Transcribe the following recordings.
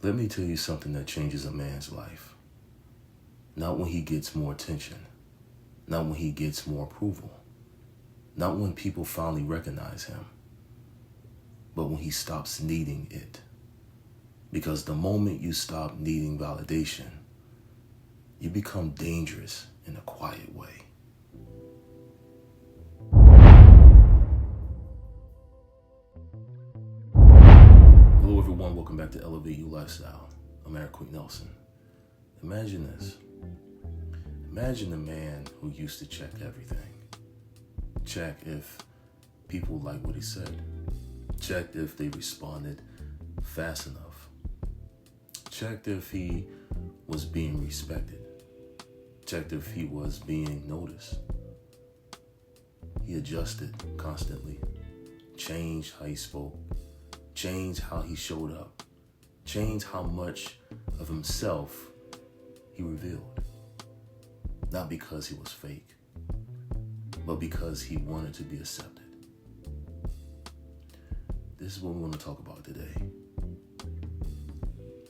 Let me tell you something that changes a man's life. Not when he gets more attention, not when he gets more approval, not when people finally recognize him, but when he stops needing it. Because the moment you stop needing validation, you become dangerous in a quiet way. Hello everyone, welcome back to Elevate You Lifestyle. I'm Eric Quick Nelson. Imagine this. Imagine a man who used to check everything. Check if people liked what he said. Checked if they responded fast enough. Checked if he was being respected. Checked if he was being noticed. He adjusted constantly, changed how he spoke, changed how he showed up, changed how much of himself he revealed. Not because he was fake, but because he wanted to be accepted. This is what we want to talk about today.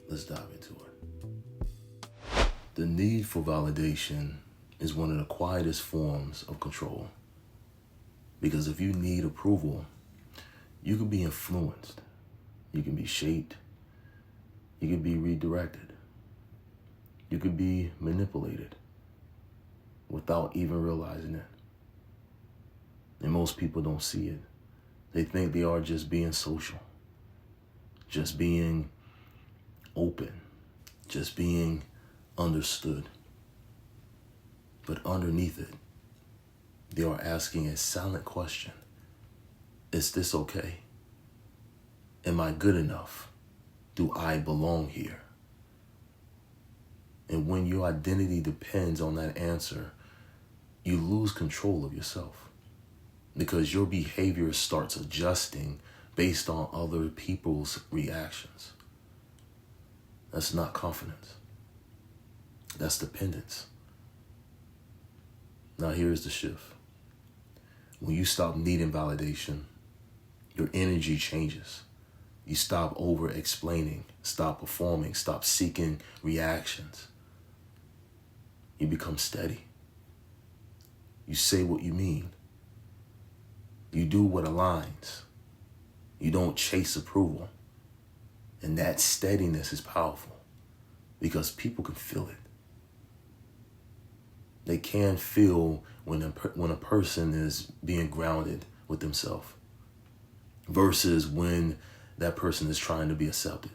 Let's dive into it. The need for validation is one of the quietest forms of control. Because if you need approval, you can be influenced, you can be shaped, you can be redirected, you can be manipulated without even realizing it. And most people don't see it. They think they are just being social, just being open, just being understood. But underneath it, they are asking a silent question. Is this okay? Am I good enough? Do I belong here? And when your identity depends on that answer, you lose control of yourself because your behavior starts adjusting based on other people's reactions. That's not confidence. That's dependence. Now here's the shift. When you stop needing validation, your energy changes. You stop over-explaining, stop performing, stop seeking reactions. You become steady. You say what you mean. You do what aligns. You don't chase approval. And that steadiness is powerful because people can feel it. They can feel when a person is being grounded with themselves versus when that person is trying to be accepted.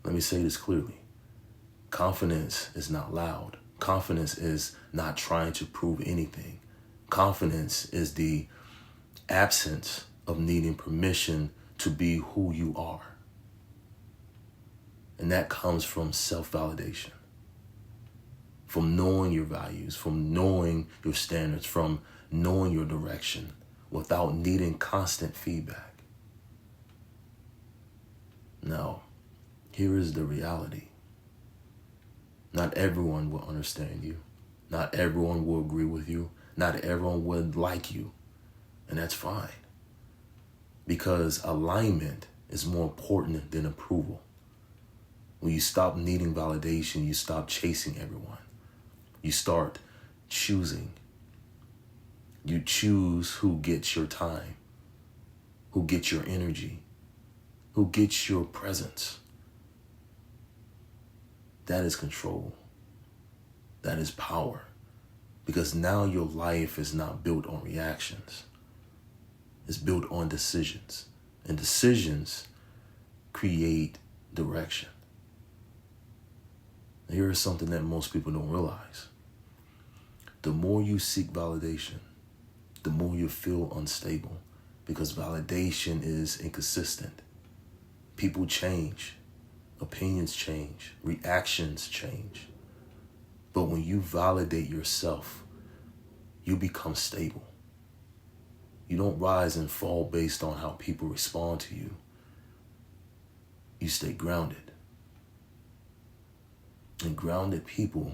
Let me say this clearly. Confidence is not loud. Confidence is not trying to prove anything. Confidence is the absence of needing permission to be who you are. And that comes from self-validation, from knowing your values, from knowing your standards, from knowing your direction without needing constant feedback. Now, here is the reality. Not everyone will understand you. Not everyone will agree with you. Not everyone would like you. And that's fine. Because alignment is more important than approval. When you stop needing validation, you stop chasing everyone. You start choosing. You choose who gets your time, who gets your energy, who gets your presence. That is control. That is power. Because now your life is not built on reactions. It's built on decisions. And decisions create direction. Here is something that most people don't realize. The more you seek validation, the more you feel unstable because validation is inconsistent. People change. Opinions change. Reactions change. But when you validate yourself, you become stable. You don't rise and fall based on how people respond to you. You stay grounded. And grounded people,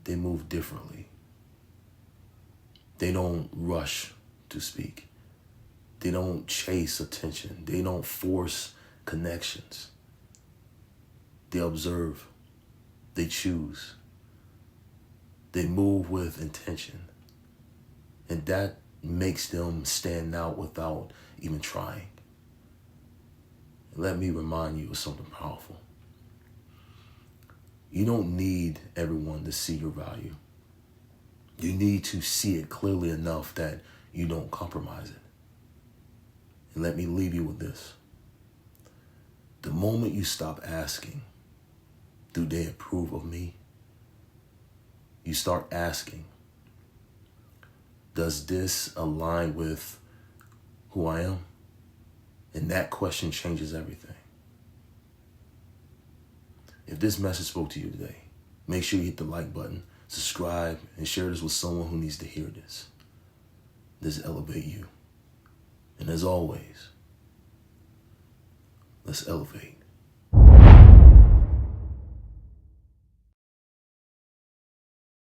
they move differently. They don't rush to speak. They don't chase attention. They don't force connections. They observe. They choose. They move with intention. And that makes them stand out without even trying. Let me remind you of something powerful. You don't need everyone to see your value. You need to see it clearly enough that you don't compromise it. And let me leave you with this. The moment you stop asking, do they approve of me? You start asking, does this align with who I am? And that question changes everything. If this message spoke to you today, make sure you hit the like button, subscribe, and share this with someone who needs to hear this. This elevate you. And as always, let's elevate.